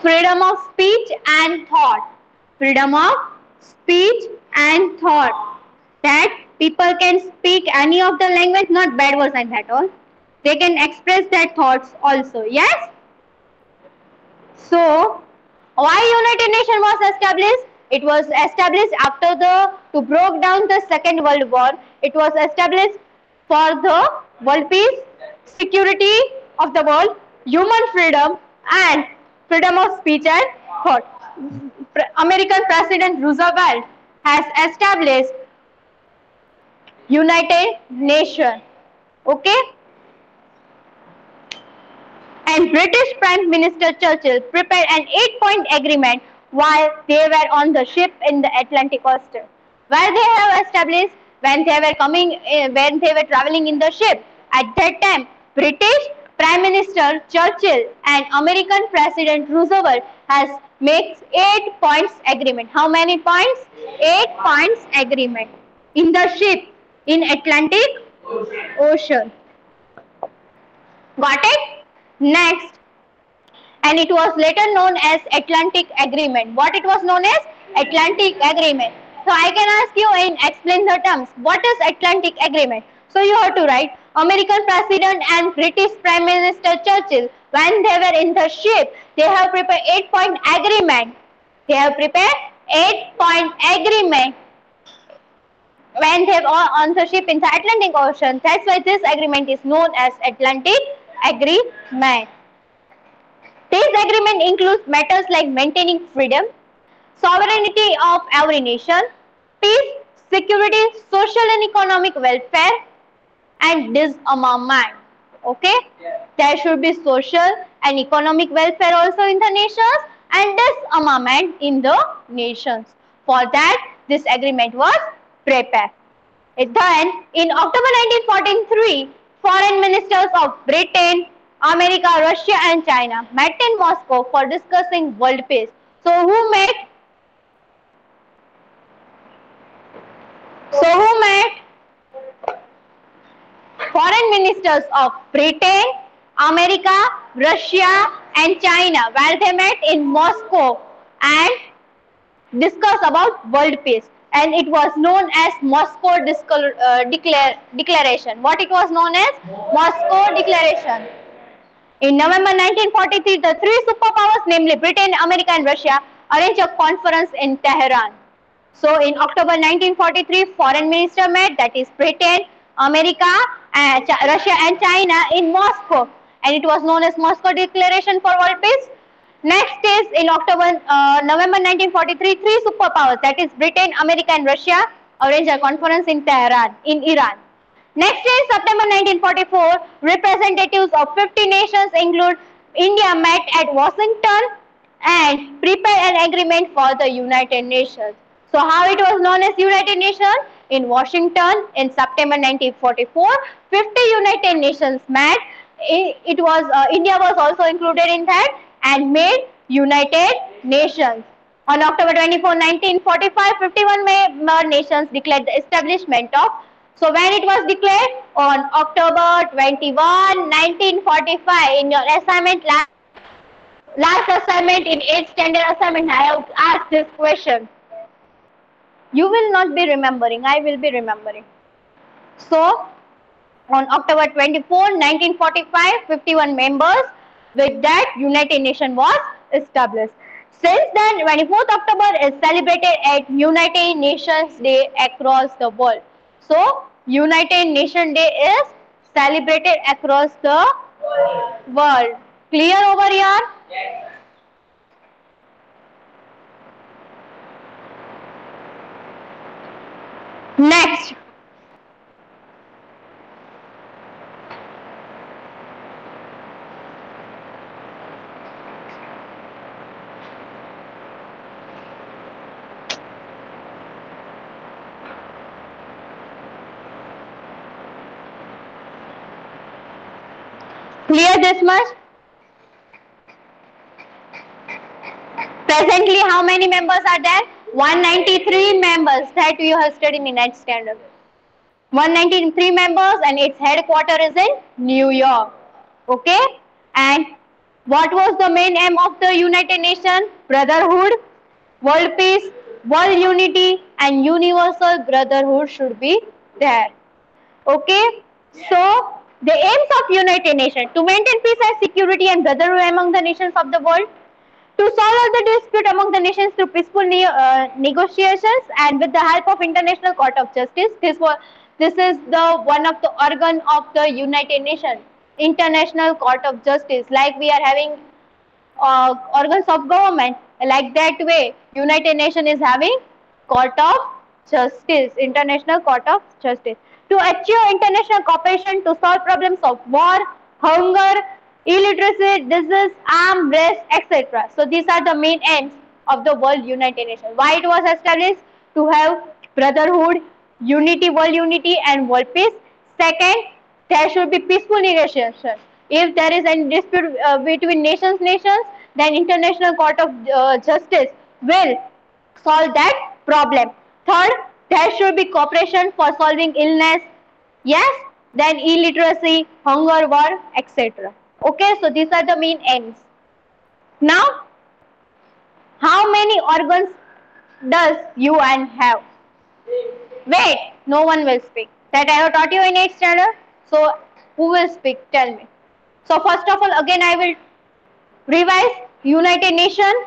freedom of speech and thought. Freedom of speech and thought. That people can speak any of the language, not bad words and that all. They can express their thoughts also. Yes? So, why United Nations was established? It was established after the to broke down the Second World War. It was established for the world peace, security of the world, human freedom, and freedom of speech and thought. American President Roosevelt has established United Nations. Okay? And British Prime Minister Churchill prepared an 8-point agreement while they were on the ship in the Atlantic Ocean, where they have established when they were when they were traveling in the ship. At that time, British Prime Minister Churchill and American President Roosevelt has made 8 points agreement. How many points? 8 points agreement in the ship in Atlantic Ocean. Got it? Next, and it was later known as Atlantic Agreement. What it was known as? Atlantic Agreement. So I can ask you and explain the terms. What is Atlantic Agreement? So you have to write American President and British Prime Minister Churchill, when they were in the ship, they have prepared 8-point agreement. They have prepared 8-point agreement when they were on the ship in the Atlantic Ocean. That's why this agreement is known as Atlantic Agreement. This agreement includes matters like maintaining freedom, sovereignty of every nation, peace, security, social and economic welfare, and disarmament. Okay? There should be social and economic welfare also in the nations and disarmament in the nations. For that, this agreement was prepared. Then, in October 1943, foreign ministers of Britain, America, Russia and China met in Moscow for discussing world peace. So who met? Foreign ministers of Britain, America, Russia and China, where they met in Moscow and discussed about world peace. And it was known as Moscow Declaration. What it was known as? Moscow Declaration. In November 1943, the three superpowers, namely Britain, America and Russia, arranged a conference in Tehran. So in October 1943, foreign minister met, that is Britain, America, Russia and China in Moscow. And it was known as Moscow Declaration for World Peace. Next is in November 1943, three superpowers, that is Britain, America and Russia, arranged a conference in Tehran, in Iran. Next is September 1944, representatives of 50 nations include India met at Washington and prepared an agreement for the United Nations. So how it was known as United Nations? In Washington in September 1944, 50 United Nations met. India was also included in that and made United Nations. On October 24, 1945, 51 member nations declared the establishment of. So when it was declared? On October 21, 1945. In your assignment, last assignment in 8th standard assignment, I have asked this question. You will not be remembering, I will be remembering. So, on October 24, 1945, 51 members, with that United Nations was established. Since then, 24th October is celebrated at United Nations Day across the world. So, United Nations Day is celebrated across the world. Clear over here? Yes. Next. Clear this much? Presently, how many members are there? 193 members that you have studied in 9th standard. 193 members and its headquarters is in New York. Okay? And What was the main aim of the United Nations? Brotherhood, world peace, world unity, and universal brotherhood should be there. Okay, so the aims of United Nations: to maintain peace and security and brotherhood among the nations of the world, to solve all the dispute among the nations through peaceful negotiations and with the help of International Court of Justice. This is the one of the organ of the United Nations, International Court of Justice. Like we are having organs of government, like that way United Nations is having Court of Justice, International Court of Justice, to achieve international cooperation to solve problems of war, hunger, illiteracy, disease, armed race, etc. So these are the main aims of the World United Nations. Why it was established? To have brotherhood, unity, world unity, and world peace. Second, there should be peaceful negotiation. If there is any dispute between nations, then International Court of Justice will solve that problem. Third, there should be cooperation for solving illness, yes, then illiteracy, hunger, war, etc. Okay, so these are the main aims. Now, how many organs does UN have? Wait, no one will speak. That I have taught you in 8th standard. So, who will speak? Tell me. So, first of all, again I will revise. United Nations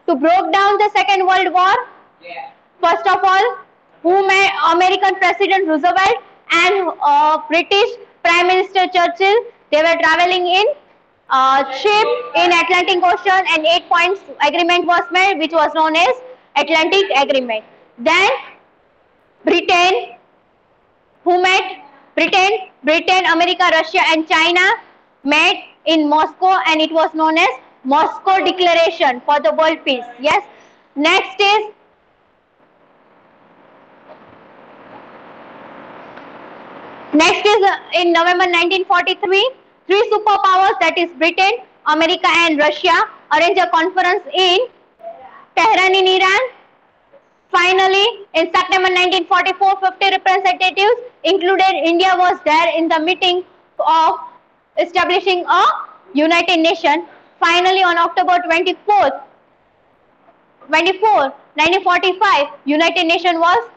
to broke down the Second World War. Yeah. First of all, who made American President Roosevelt and British Prime Minister Churchill, they were traveling in ship in Atlantic Ocean, and 8 points agreement was made, which was known as Atlantic Agreement. Then Britain, who met Britain, America, Russia, and China met in Moscow, and it was known as Moscow Declaration for the world peace. Yes. Next is in November 1943, three superpowers, that is Britain, America, and Russia, arranged a conference in Tehran in Iran. Finally, in September 1944, 50 representatives, included India, was there in the meeting of establishing a United Nations. Finally, on October 24, 1945, United Nations was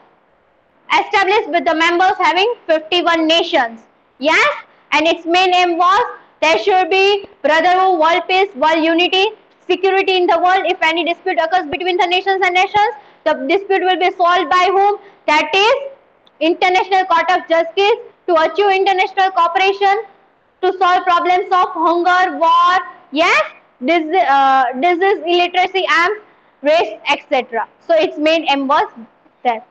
established with the members having 51 nations. Yes, and its main aim was there should be brotherhood, world peace, world unity, security in the world. If any dispute occurs between the nations, the dispute will be solved by whom? That is International Court of Justice, to achieve international cooperation to solve problems of hunger, war, yes, disease, illiteracy, arms, race, etc. So its main aim was that.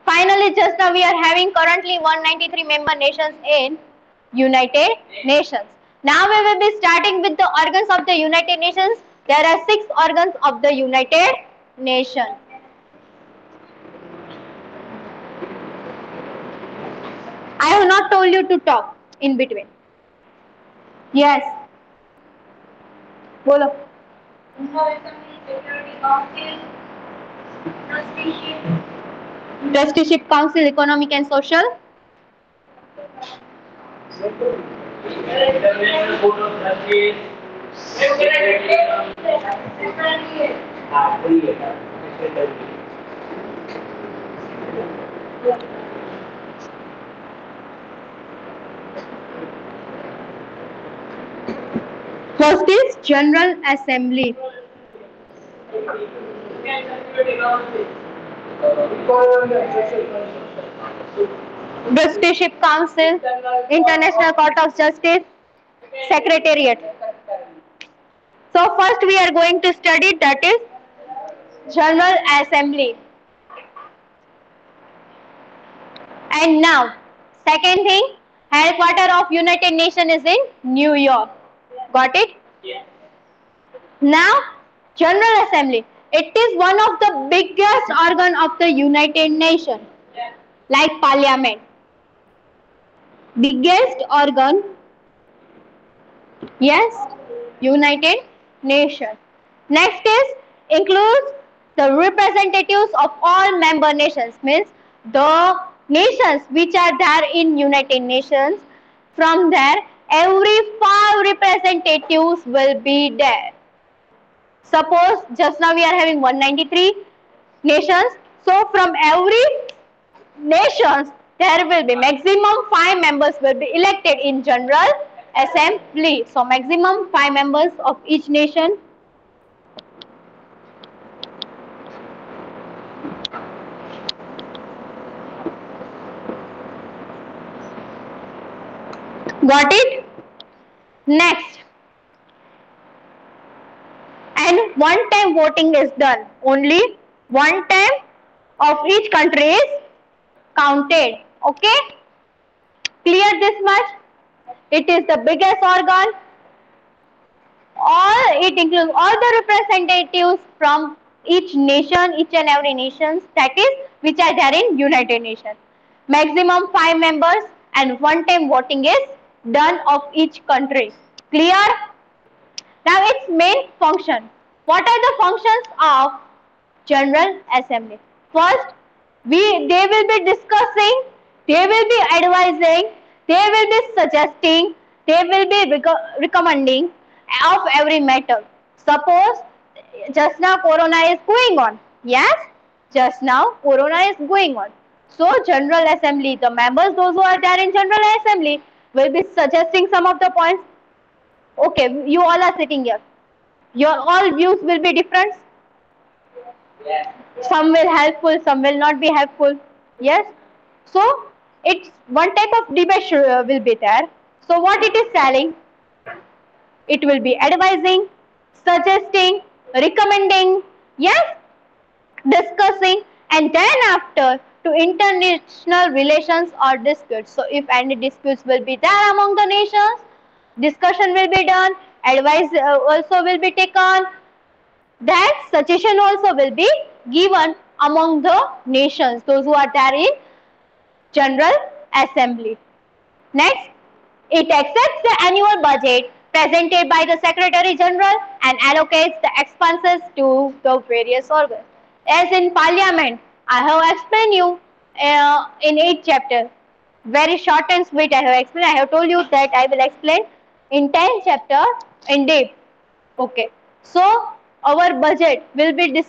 Finally, just now we are having currently 193 member nations in United Nations. Now we will be starting with the organs of the United Nations. There are 6 organs of the United Nations. I have not told you to talk in between. Yes. Bolo. Trusteeship Council, Economic and Social. First is General Assembly. Trusteeship Council, International Court of Justice, Secretariat. So first we are going to study, that is General Assembly. And now, second thing, headquarters of United Nations is in New York. Got it? Yes. Now, General Assembly. It is one of the biggest organ of the United Nations. Yes. Like Parliament. Biggest organ, yes, United Nations. Next is includes the representatives of all member nations, means the nations which are there in United Nations. From there, every 5 representatives will be there. Suppose just now we are having 193 nations. So from every nations there will be maximum 5 members will be elected in General Assembly. So maximum 5 members of each nation. Got it? Next. And one time voting is done. Only one time of each country is counted. Okay? Clear this much? It is the biggest organ. It includes all the representatives from each nation, each and every nation, that is, which are there in United Nations. Maximum 5 members and one time voting is done of each country. Clear? Now its main function. What are the functions of General Assembly? First, they will be discussing, they will be advising, they will be suggesting, they will be recommending of every matter. Suppose just now Corona is going on. Yes, just now Corona is going on. So General Assembly, the members, those who are there in General Assembly, will be suggesting some of the points. Okay, you all are sitting here. Your all views will be different. Some will helpful, some will not be helpful. Yes. So it's one type of debate will be there. So what it is telling? It will be advising, suggesting, recommending, yes, discussing, and then after to international relations or disputes. So if any disputes will be there among the nations, discussion will be done, advice also will be taken, that suggestion also will be given among the nations, those who are there in General Assembly. Next, it accepts the annual budget presented by the Secretary General and allocates the expenses to the various organs. As in Parliament, I have explained you in 8th chapter. Very short and sweet I have explained. I have told you that I will explain in 10th chapter in depth. Okay. So, our budget will be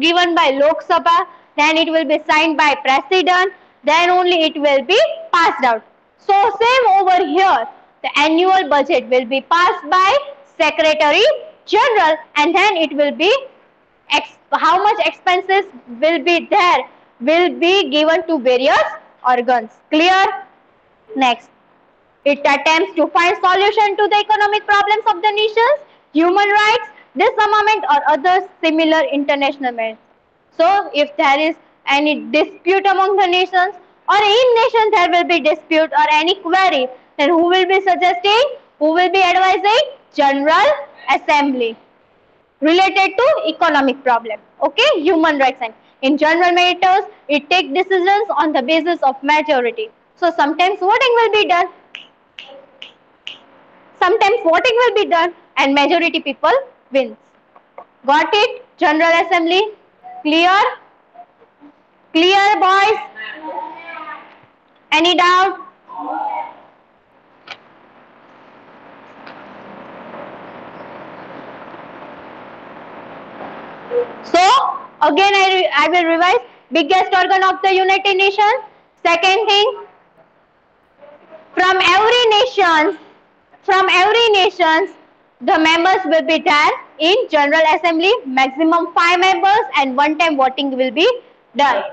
given by Lok Sabha, then it will be signed by President, then only it will be passed out. So, same over here, the annual budget will be passed by Secretary General and then it will be, how much expenses will be there, will be given to various organs. Clear? Next. It attempts to find solution to the economic problems of the nations, human rights, disarmament or other similar international matters. So if there is any dispute among the nations or in nations there will be dispute or any query, then who will be suggesting, who will be advising? General Assembly. Related to economic problem, okay, human rights, and in general matters it takes decisions on the basis of majority. So sometimes voting will be done, sometimes voting will be done and majority people wins. Got it? General Assembly. Clear? Clear, boys? Any doubt? So again I will revise. Biggest organ of the United Nations. Second thing, from every nations, the members will be there in General Assembly. Maximum 5 members and one time voting will be done.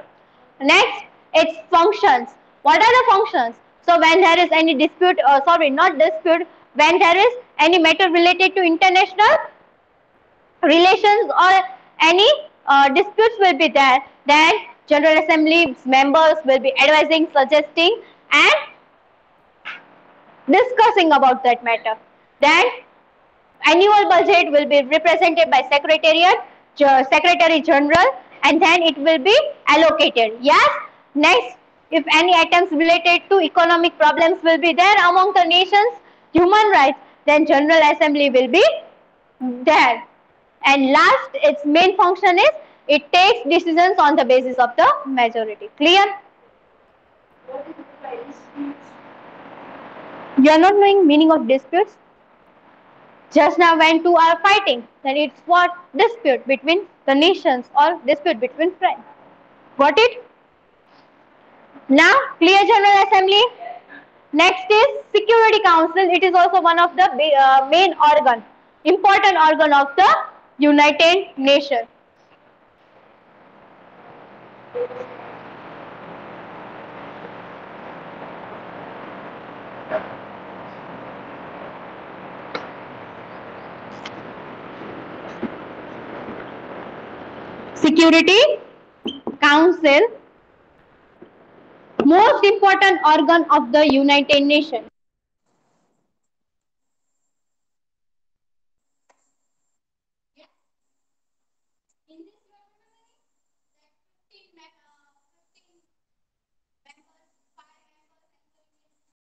Next, its functions. What are the functions? So when there is any dispute, not dispute, when there is any matter related to international relations or any disputes will be there, then General Assembly members will be advising, suggesting and discussing about that matter. Then annual budget will be represented by Secretary General and then it will be allocated. Yes. Next, if any items related to economic problems will be there among the nations, human rights, then General Assembly will be there. And last, its main function is it takes decisions on the basis of the majority. Clear? You are not knowing meaning of disputes? Just now when two are fighting, then it's what? Dispute between the nations or dispute between friends. Got it? Now, clear General Assembly. Next is Security Council. It is also one of the main organ, important organ of the United Nations. Security Council, most important organ of the United Nations.